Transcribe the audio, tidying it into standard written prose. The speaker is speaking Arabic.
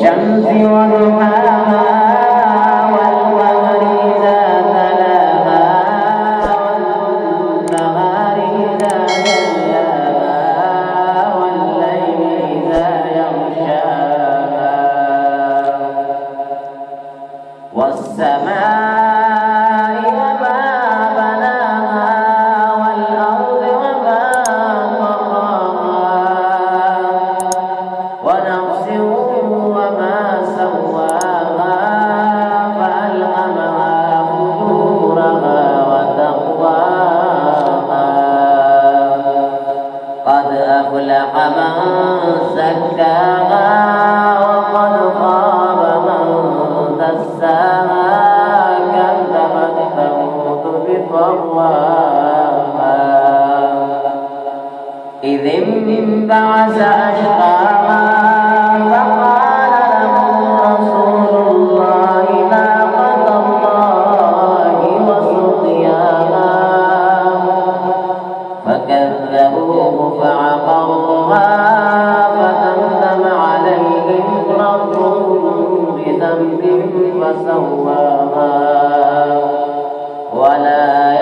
والشمس وضحاها والقمر إذا تلاها والنهار إذا جلاها والليل إذا يغشاها والسماء وما بناها والأرض وما طحاها ونفس وما سواها فألهمها فجورها وتقواها قد أفلح من زكاها وقد خاب من دساها كذبت ثمود بطغواها إذ انبعث أشقاها فقال لهم رسول الله ناقة الله وسقياها فكذبوه فعقروها فدمدم عليهم ربهم بذنبهم فسواها ولا